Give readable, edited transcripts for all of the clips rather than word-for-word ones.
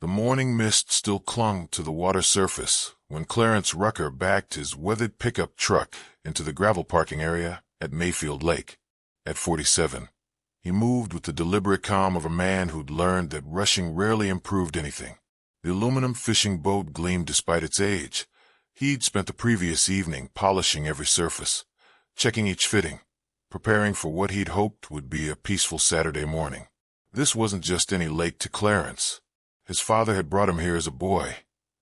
The morning mist still clung to the water surface when Clarence Rucker backed his weathered pickup truck into the gravel parking area at Mayfield Lake. At 47, he moved with the deliberate calm of a man who'd learned that rushing rarely improved anything. The aluminum fishing boat gleamed despite its age. He'd spent the previous evening polishing every surface, checking each fitting, preparing for what he'd hoped would be a peaceful Saturday morning. This wasn't just any lake to Clarence. His father had brought him here as a boy,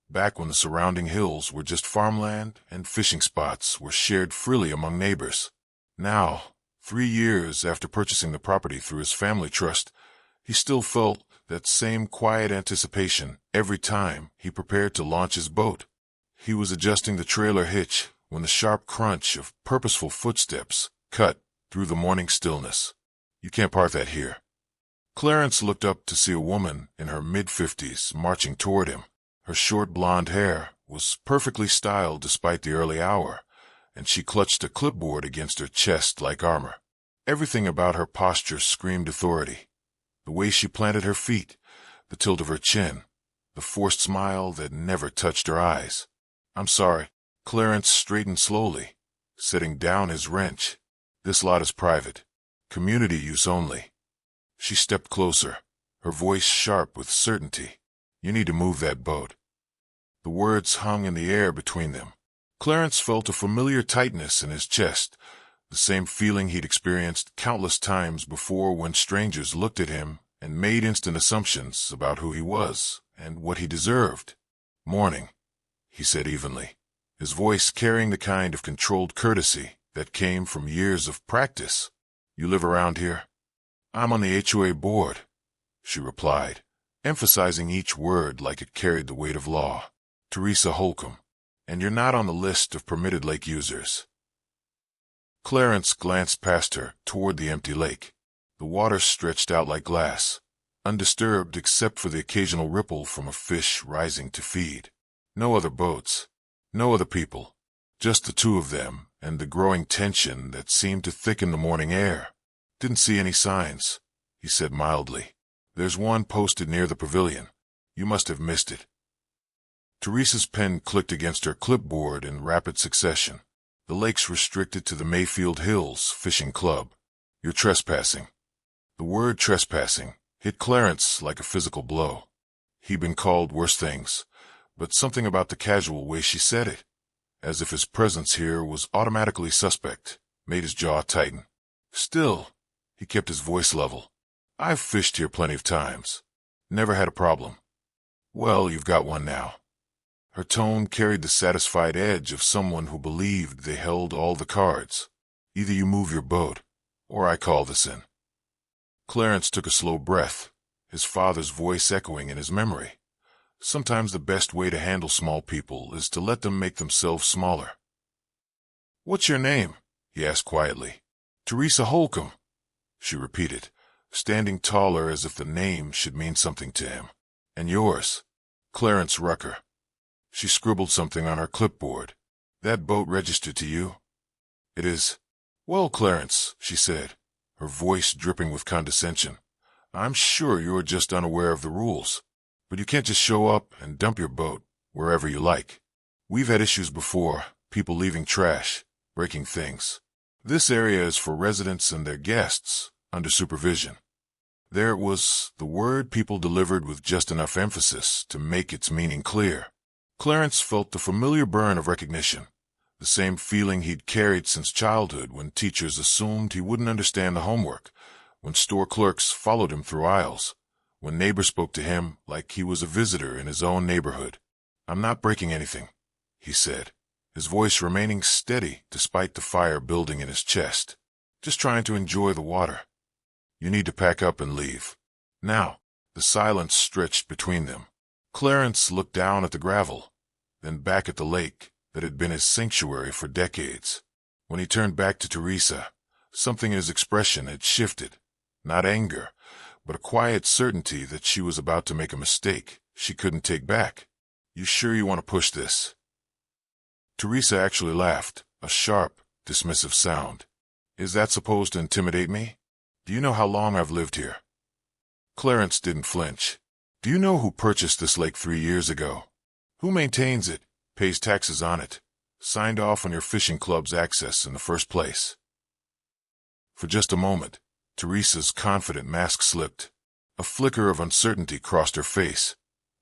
back when the surrounding hills were just farmland and fishing spots were shared freely among neighbors. Now, 3 years after purchasing the property through his family trust, he still felt that same quiet anticipation every time he prepared to launch his boat. He was adjusting the trailer hitch when the sharp crunch of purposeful footsteps cut through the morning stillness. "You can't park that here." Clarence looked up to see a woman in her mid-50s marching toward him. Her short blonde hair was perfectly styled despite the early hour, and she clutched a clipboard against her chest like armor. Everything about her posture screamed authority. The way she planted her feet, the tilt of her chin, the forced smile that never touched her eyes. "I'm sorry." Clarence straightened slowly, setting down his wrench. "This lot is private. Community use only." She stepped closer, her voice sharp with certainty. "You need to move that boat." The words hung in the air between them. Clarence felt a familiar tightness in his chest, the same feeling he'd experienced countless times before when strangers looked at him and made instant assumptions about who he was and what he deserved. "Morning," he said evenly, his voice carrying the kind of controlled courtesy that came from years of practice. "You live around here?" "I'm on the HOA board," she replied, emphasizing each word like it carried the weight of law. "Teresa Holcomb. And you're not on the list of permitted lake users." Clarence glanced past her toward the empty lake. The water stretched out like glass, undisturbed except for the occasional ripple from a fish rising to feed. No other boats, no other people, just the two of them and the growing tension that seemed to thicken the morning air. "Didn't see any signs," he said mildly. "There's one posted near the pavilion. You must have missed it." Teresa's pen clicked against her clipboard in rapid succession. "The lake's restricted to the Mayfield Hills Fishing Club. You're trespassing." The word trespassing hit Clarence like a physical blow. He'd been called worse things, but something about the casual way she said it, as if his presence here was automatically suspect, made his jaw tighten. Still, he kept his voice level. "I've fished here plenty of times. Never had a problem." "Well, you've got one now." Her tone carried the satisfied edge of someone who believed they held all the cards. "Either you move your boat, or I call this in." Clarence took a slow breath, his father's voice echoing in his memory. Sometimes the best way to handle small people is to let them make themselves smaller. "What's your name?" he asked quietly. "Teresa Holcomb," she repeated, standing taller as if the name should mean something to him. "And yours?" "Clarence Rucker." She scribbled something on her clipboard. "That boat registered to you?" "It is." "Well, Clarence," she said, her voice dripping with condescension, "I'm sure you're just unaware of the rules, but you can't just show up and dump your boat wherever you like. We've had issues before, people leaving trash, breaking things. This area is for residents and their guests, under supervision." There it was, the word people delivered with just enough emphasis to make its meaning clear. Clarence felt the familiar burn of recognition, the same feeling he'd carried since childhood when teachers assumed he wouldn't understand the homework, when store clerks followed him through aisles, when neighbors spoke to him like he was a visitor in his own neighborhood. "I'm not breaking anything," he said, his voice remaining steady despite the fire building in his chest. "Just trying to enjoy the water. You need to pack up and leave." Now, the silence stretched between them. Clarence looked down at the gravel, then back at the lake that had been his sanctuary for decades. When he turned back to Teresa, something in his expression had shifted. Not anger, but a quiet certainty that she was about to make a mistake she couldn't take back. "You sure you want to push this?" Teresa actually laughed, a sharp, dismissive sound. "Is that supposed to intimidate me? Do you know how long I've lived here?" Clarence didn't flinch. Do you know who purchased this lake 3 years ago? Who maintains it, pays taxes on it, signed off on your fishing club's access in the first place? For just a moment, Teresa's confident mask slipped. A flicker of uncertainty crossed her face,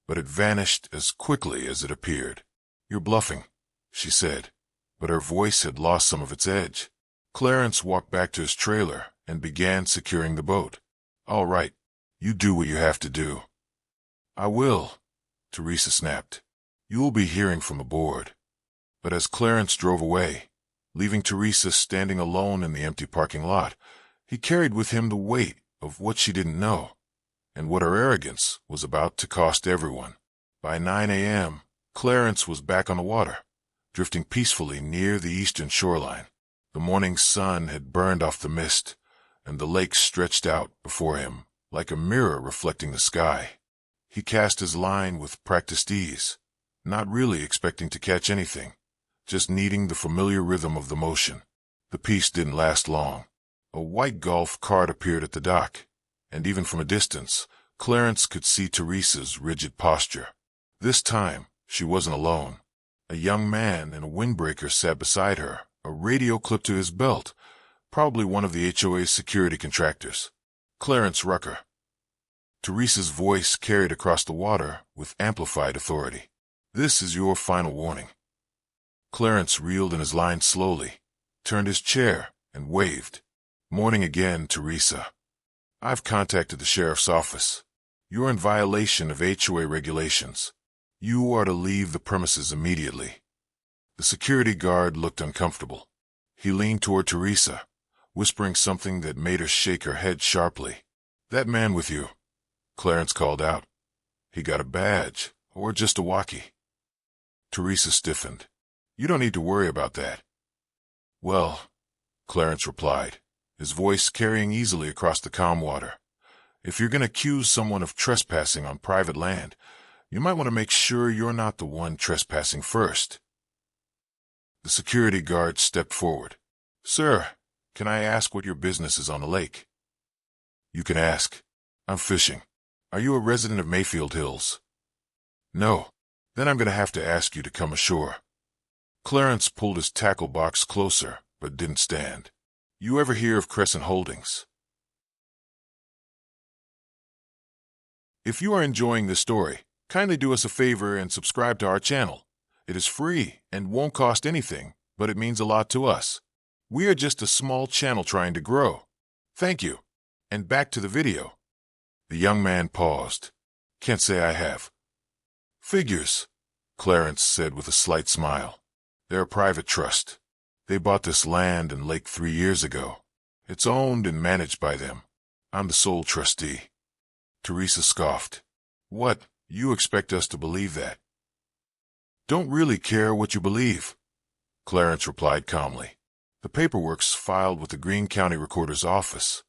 but it vanished as quickly as it appeared. "You're bluffing," she said, but her voice had lost some of its edge. Clarence walked back to his trailer and began securing the boat. "All right, you do what you have to do." "I will," Teresa snapped. "You'll be hearing from the board." But as Clarence drove away, leaving Teresa standing alone in the empty parking lot, he carried with him the weight of what she didn't know, and what her arrogance was about to cost everyone. By 9 a.m., Clarence was back on the water, drifting peacefully near the eastern shoreline. The morning sun had burned off the mist, and the lake stretched out before him like a mirror reflecting the sky. He cast his line with practiced ease, not really expecting to catch anything, just needing the familiar rhythm of the motion. The peace didn't last long. A white golf cart appeared at the dock, and even from a distance, Clarence could see Teresa's rigid posture. This time, she wasn't alone. A young man in a windbreaker sat beside her, a radio clipped to his belt, probably one of the HOA's security contractors. "Clarence Rucker." Teresa's voice carried across the water with amplified authority. "This is your final warning." Clarence reeled in his line slowly, turned his chair, and waved. "Morning again, Teresa. I've contacted the sheriff's office. You're in violation of HOA regulations. You are to leave the premises immediately." The security guard looked uncomfortable. He leaned toward Teresa, whispering something that made her shake her head sharply. "That man with you," Clarence called out. "He got a badge, or just a walkie?" Teresa stiffened. "You don't need to worry about that." "Well," Clarence replied, his voice carrying easily across the calm water, "if you're going to accuse someone of trespassing on private land, you might want to make sure you're not the one trespassing first." The security guard stepped forward. "Sir, can I ask what your business is on the lake?" "You can ask. I'm fishing. Are you a resident of Mayfield Hills?" "No. Then I'm going to have to ask you to come ashore." Clarence pulled his tackle box closer, but didn't stand. "You ever hear of Crescent Holdings?" If you are enjoying this story, kindly do us a favor and subscribe to our channel. It is free and won't cost anything, but it means a lot to us. We are just a small channel trying to grow. Thank you. And back to the video. The young man paused. "Can't say I have." "Figures," Clarence said with a slight smile. "They're a private trust. They bought this land and lake 3 years ago. It's owned and managed by them. I'm the sole trustee." Teresa scoffed. "What, you expect us to believe that?" "Don't really care what you believe," Clarence replied calmly. "The paperwork's filed with the Greene County Recorder's office.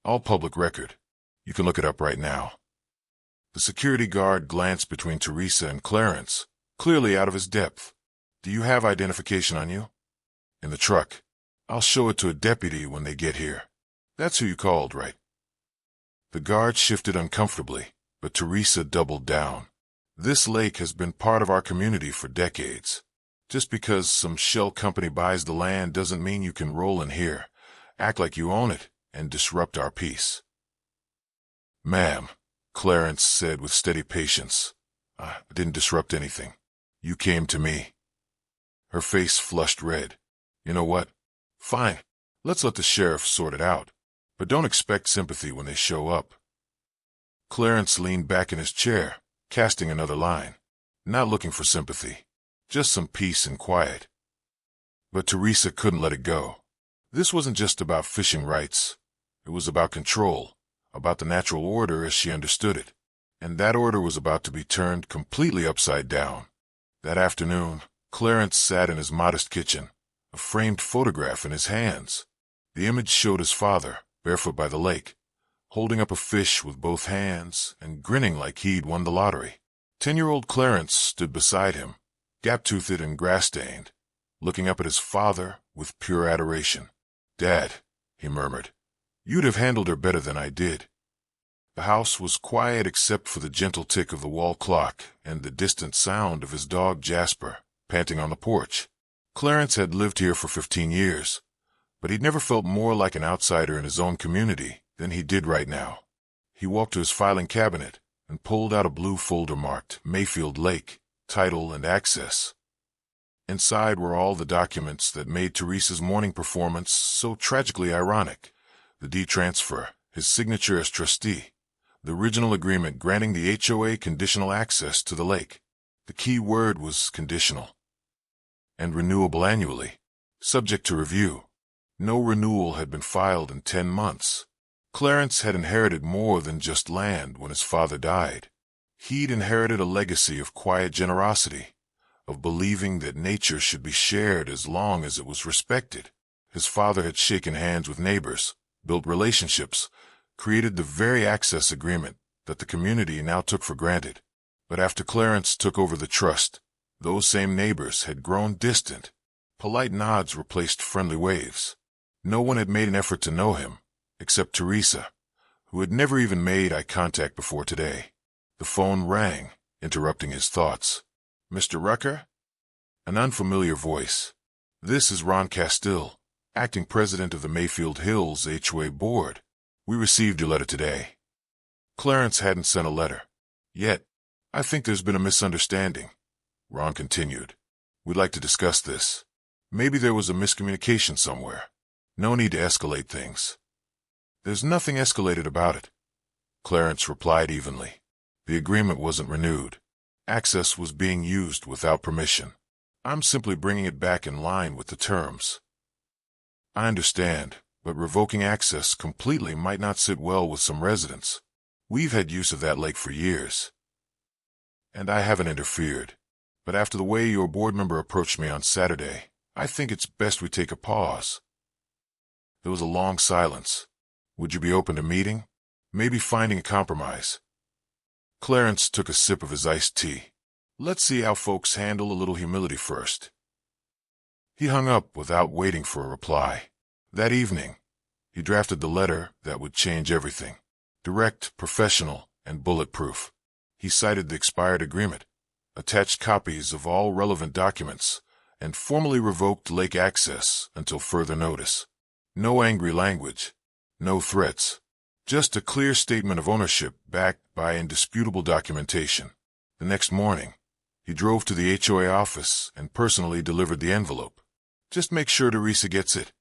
All public record. You can look it up right now." The security guard glanced between Teresa and Clarence, clearly out of his depth. "Do you have identification on you?" "In the truck. I'll show it to a deputy when they get here." "That's who you called, right?" The guard shifted uncomfortably, but Teresa doubled down. "This lake has been part of our community for decades. Just because some shell company buys the land doesn't mean you can roll in here, act like you own it, and disrupt our peace." "Ma'am," Clarence said with steady patience, "I didn't disrupt anything. You came to me." Her face flushed red. "You know what? Fine. Let's let the sheriff sort it out. But don't expect sympathy when they show up." Clarence leaned back in his chair, casting another line. Not looking for sympathy. Just some peace and quiet. But Teresa couldn't let it go. This wasn't just about fishing rights. It was about control, about the natural order as she understood it. And that order was about to be turned completely upside down. That afternoon, Clarence sat in his modest kitchen, a framed photograph in his hands. The image showed his father, barefoot by the lake, holding up a fish with both hands and grinning like he'd won the lottery. 10-year-old Clarence stood beside him, gap-toothed and grass-stained, looking up at his father with pure adoration. "Dad," he murmured, "you'd have handled her better than I did." The house was quiet except for the gentle tick of the wall clock and the distant sound of his dog Jasper, panting on the porch. Clarence had lived here for 15 years, but he'd never felt more like an outsider in his own community than he did right now. He walked to his filing cabinet and pulled out a blue folder marked Mayfield Lake, Title and Access. Inside were all the documents that made Teresa's morning performance so tragically ironic: the deed transfer, his signature as trustee, the original agreement granting the HOA conditional access to the lake. The key word was conditional. And renewable annually, subject to review. No renewal had been filed in 10 months. Clarence had inherited more than just land when his father died. He'd inherited a legacy of quiet generosity, of believing that nature should be shared as long as it was respected. His father had shaken hands with neighbors, built relationships, created the very access agreement that the community now took for granted. But after Clarence took over the trust, those same neighbors had grown distant. Polite nods replaced friendly waves. No one had made an effort to know him, except Teresa, who had never even made eye contact before today. The phone rang, interrupting his thoughts. "Mr. Rucker?" An unfamiliar voice. "This is Ron Castile, acting president of the Mayfield Hills HOA board. We received your letter today." Clarence hadn't sent a letter. Yet, "I think there's been a misunderstanding," Ron continued. "We'd like to discuss this. Maybe there was a miscommunication somewhere. No need to escalate things." "There's nothing escalated about it," Clarence replied evenly. "The agreement wasn't renewed. Access was being used without permission. I'm simply bringing it back in line with the terms." "I understand, but revoking access completely might not sit well with some residents. We've had use of that lake for years. And I haven't interfered. But after the way your board member approached me on Saturday, I think it's best we take a pause." There was a long silence. "Would you be open to meeting? Maybe finding a compromise?" Clarence took a sip of his iced tea. "Let's see how folks handle a little humility first." He hung up without waiting for a reply. That evening, he drafted the letter that would change everything. Direct, professional, and bulletproof. He cited the expired agreement, attached copies of all relevant documents, and formally revoked lake access until further notice. No angry language, no threats, just a clear statement of ownership backed by indisputable documentation. The next morning, he drove to the HOA office and personally delivered the envelope. "Just make sure Teresa gets it,"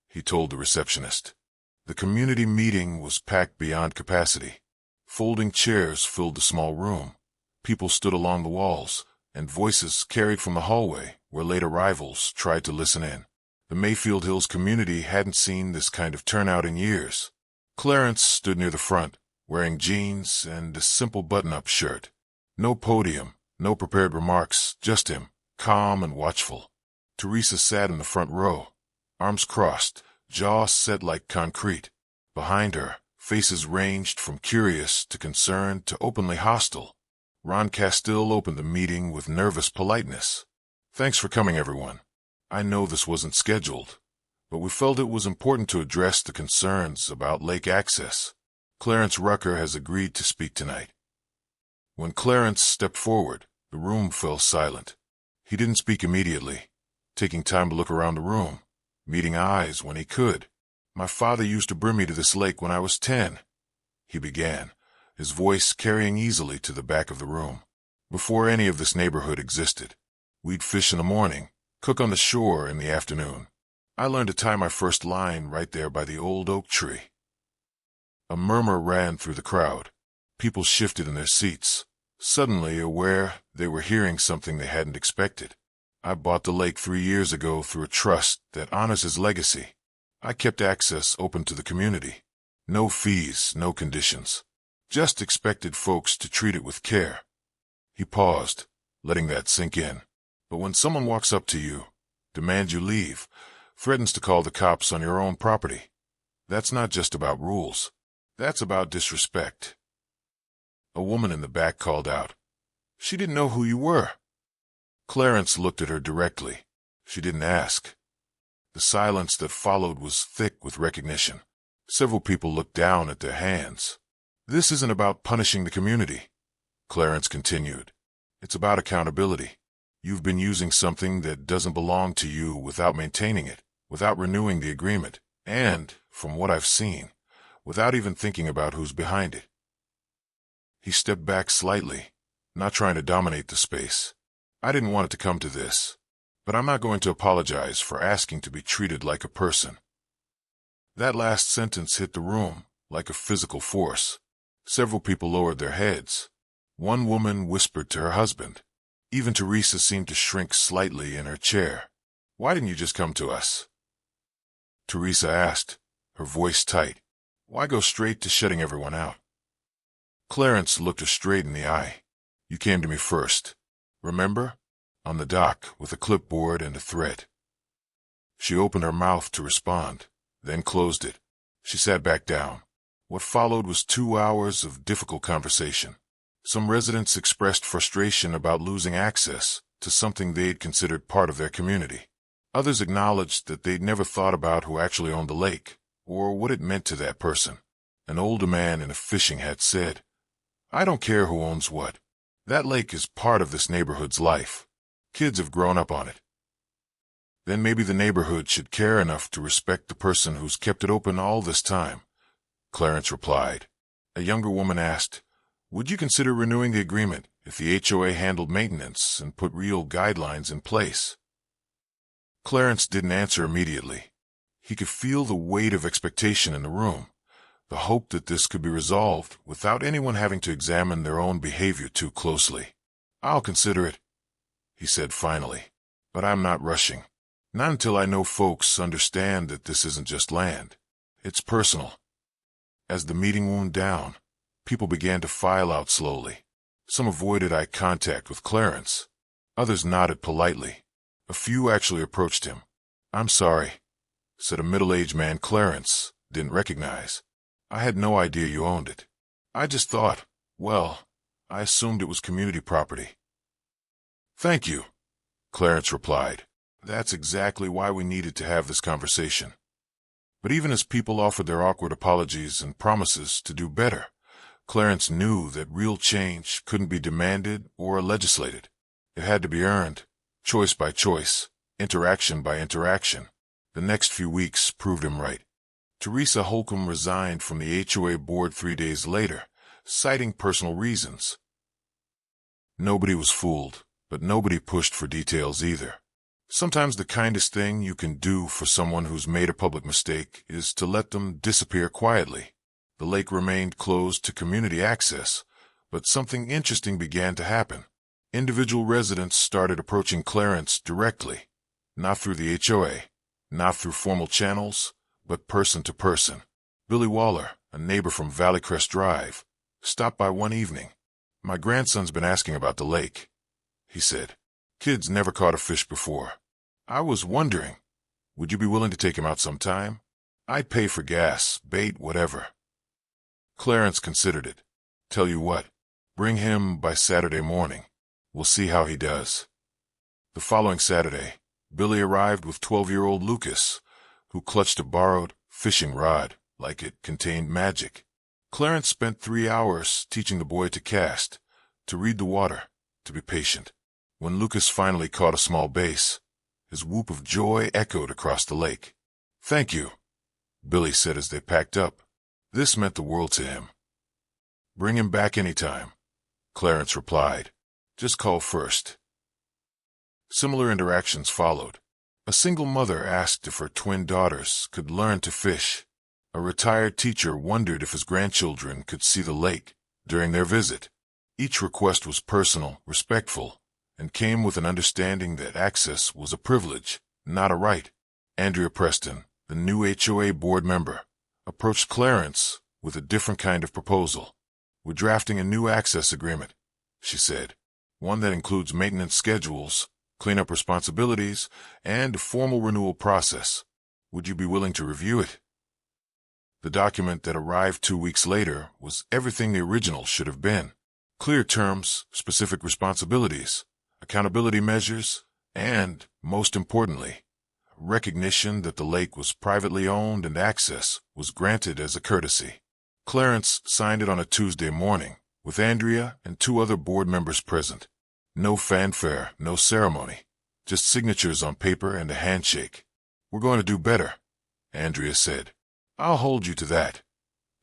he told the receptionist. The community meeting was packed beyond capacity. Folding chairs filled the small room. People stood along the walls, and voices carried from the hallway where late arrivals tried to listen in. The Mayfield Hills community hadn't seen this kind of turnout in years. Clarence stood near the front, wearing jeans and a simple button-up shirt. No podium, no prepared remarks, just him, calm and watchful. Teresa sat in the front row, arms crossed, jaw set like concrete. Behind her, faces ranged from curious to concerned to openly hostile. Ron Castile opened the meeting with nervous politeness. "Thanks for coming, everyone. I know this wasn't scheduled, but we felt it was important to address the concerns about lake access. Clarence Rucker has agreed to speak tonight." When Clarence stepped forward, the room fell silent. He didn't speak immediately, taking time to look around the room, meeting eyes when he could. "My father used to bring me to this lake when I was 10, he began, his voice carrying easily to the back of the room. "Before any of this neighborhood existed. We'd fish in the morning, cook on the shore in the afternoon. I learned to tie my first line right there by the old oak tree." A murmur ran through the crowd. People shifted in their seats, suddenly aware they were hearing something they hadn't expected. "I bought the lake 3 years ago through a trust that honors his legacy. I kept access open to the community. No fees, no conditions. Just expected folks to treat it with care." He paused, letting that sink in. "But when someone walks up to you, demands you leave, threatens to call the cops on your own property, that's not just about rules. That's about disrespect." A woman in the back called out, "She didn't know who you were." Clarence looked at her directly. She didn't ask. The silence that followed was thick with recognition. Several people looked down at their hands. This isn't about punishing the community, Clarence continued. It's about accountability. You've been using something that doesn't belong to you without maintaining it, without renewing the agreement, and, from what I've seen, without even thinking about who's behind it. He stepped back slightly, not trying to dominate the space. I didn't want it to come to this, but I'm not going to apologize for asking to be treated like a person. That last sentence hit the room like a physical force. Several people lowered their heads. One woman whispered to her husband. Even Teresa seemed to shrink slightly in her chair. "Why didn't you just come to us?" Teresa asked, her voice tight. "Why go straight to shutting everyone out?" Clarence looked her straight in the eye. "You came to me first. Remember? On the dock with a clipboard and a threat." She opened her mouth to respond, then closed it. She sat back down. What followed was 2 hours of difficult conversation. Some residents expressed frustration about losing access to something they'd considered part of their community. Others acknowledged that they'd never thought about who actually owned the lake, or what it meant to that person. An older man in a fishing hat said, "I don't care who owns what. That lake is part of this neighborhood's life. Kids have grown up on it." "Then maybe the neighborhood should care enough to respect the person who's kept it open all this time," Clarence replied. A younger woman asked, "Would you consider renewing the agreement if the HOA handled maintenance and put real guidelines in place?" Clarence didn't answer immediately. He could feel the weight of expectation in the room, the hope that this could be resolved without anyone having to examine their own behavior too closely. "I'll consider it," he said finally, "but I'm not rushing. Not until I know folks understand that this isn't just land. It's personal." As the meeting wound down, people began to file out slowly. Some avoided eye contact with Clarence. Others nodded politely. A few actually approached him. "I'm sorry," said a middle-aged man Clarence didn't recognize. "I had no idea you owned it. I just thought, well, I assumed it was community property." "Thank you," Clarence replied. "That's exactly why we needed to have this conversation." But even as people offered their awkward apologies and promises to do better, Clarence knew that real change couldn't be demanded or legislated. It had to be earned, choice by choice, interaction by interaction. The next few weeks proved him right. Teresa Holcomb resigned from the HOA board 3 days later, citing personal reasons. Nobody was fooled, but nobody pushed for details either. Sometimes the kindest thing you can do for someone who's made a public mistake is to let them disappear quietly. The lake remained closed to community access, but something interesting began to happen. Individual residents started approaching Clarence directly, not through the HOA, not through formal channels, but person to person. Billy Waller, a neighbor from Valleycrest Drive, stopped by one evening. "My grandson's been asking about the lake," he said. "Kid's never caught a fish before. I was wondering, would you be willing to take him out sometime? I'd pay for gas, bait, whatever." Clarence considered it. "Tell you what, bring him by Saturday morning. We'll see how he does." The following Saturday, Billy arrived with 12-year-old Lucas, who clutched a borrowed fishing rod like it contained magic. Clarence spent 3 hours teaching the boy to cast, to read the water, to be patient. When Lucas finally caught a small bass, his whoop of joy echoed across the lake. "Thank you," Billy said as they packed up. This meant the world to him. "Bring him back anytime," Clarence replied. "Just call first." Similar interactions followed. A single mother asked if her twin daughters could learn to fish. A retired teacher wondered if his grandchildren could see the lake during their visit. Each request was personal, respectful, and came with an understanding that access was a privilege, not a right. Andrea Preston, the new HOA board member, approached Clarence with a different kind of proposal. "We're drafting a new access agreement," she said, "one that includes maintenance schedules, cleanup responsibilities, and a formal renewal process. Would you be willing to review it?" The document that arrived 2 weeks later was everything the original should have been. Clear terms, specific responsibilities, accountability measures, and, most importantly, recognition that the lake was privately owned and access was granted as a courtesy. Clarence signed it on a Tuesday morning, with Andrea and 2 other board members present. No fanfare, no ceremony, just signatures on paper and a handshake. "We're going to do better," Andrea said. "I'll hold you to that,"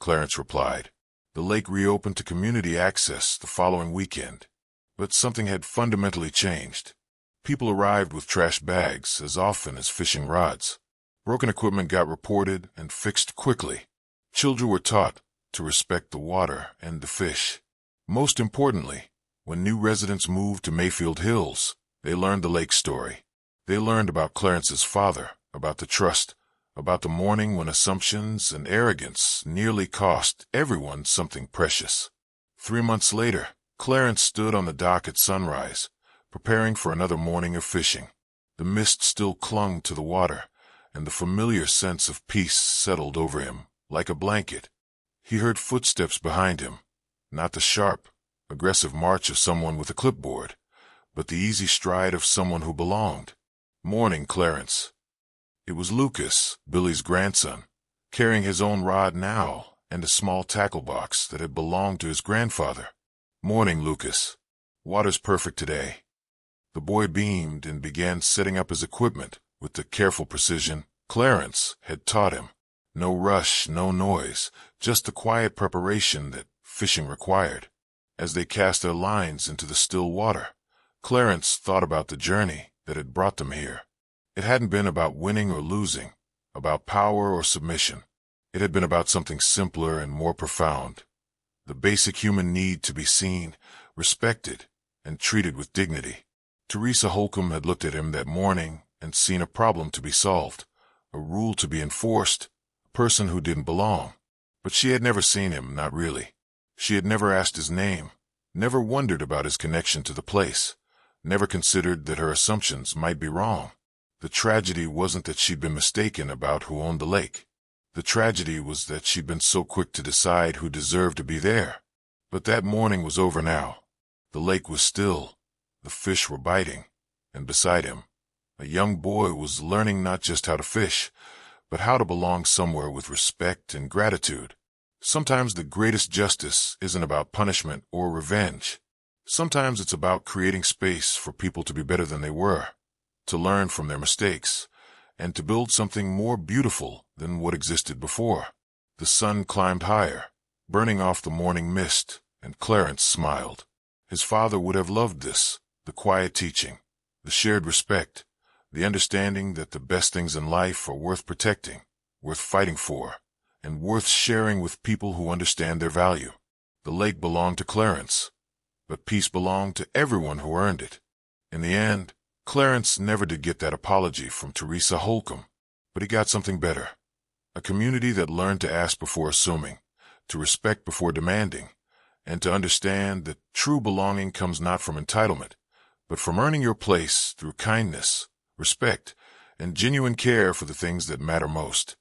Clarence replied. The lake reopened to community access the following weekend. But something had fundamentally changed. People arrived with trash bags as often as fishing rods. Broken equipment got reported and fixed quickly. Children were taught to respect the water and the fish. Most importantly, when new residents moved to Mayfield Hills, they learned the lake story. They learned about Clarence's father, about the trust, about the morning when assumptions and arrogance nearly cost everyone something precious. 3 months later, Clarence stood on the dock at sunrise, preparing for another morning of fishing. The mist still clung to the water, and the familiar sense of peace settled over him like a blanket. He heard footsteps behind him, not the sharp, aggressive march of someone with a clipboard, but the easy stride of someone who belonged. "Morning, Clarence." It was Lucas, Billy's grandson, carrying his own rod now and a small tackle box that had belonged to his grandfather. "Morning, Lucas. Water's perfect today." The boy beamed and began setting up his equipment with the careful precision Clarence had taught him. No rush, no noise, just the quiet preparation that fishing required. As they cast their lines into the still water, Clarence thought about the journey that had brought them here. It hadn't been about winning or losing, about power or submission. It had been about something simpler and more profound. The basic human need to be seen, respected, and treated with dignity. Teresa Holcomb had looked at him that morning and seen a problem to be solved, a rule to be enforced, a person who didn't belong. But she had never seen him, not really. She had never asked his name, never wondered about his connection to the place, never considered that her assumptions might be wrong. The tragedy wasn't that she'd been mistaken about who owned the lake. The tragedy was that she'd been so quick to decide who deserved to be there. But that morning was over now. The lake was still. The fish were biting. And beside him, a young boy was learning not just how to fish, but how to belong somewhere with respect and gratitude. Sometimes the greatest justice isn't about punishment or revenge. Sometimes it's about creating space for people to be better than they were, to learn from their mistakes, and to build something more beautiful than what existed before. The sun climbed higher, burning off the morning mist, and Clarence smiled. His father would have loved this, the quiet teaching, the shared respect, the understanding that the best things in life are worth protecting, worth fighting for, and worth sharing with people who understand their value. The lake belonged to Clarence, but peace belonged to everyone who earned it. In the end, Clarence never did get that apology from Teresa Holcomb, but he got something better. A community that learned to ask before assuming, to respect before demanding, and to understand that true belonging comes not from entitlement, but from earning your place through kindness, respect, and genuine care for the things that matter most.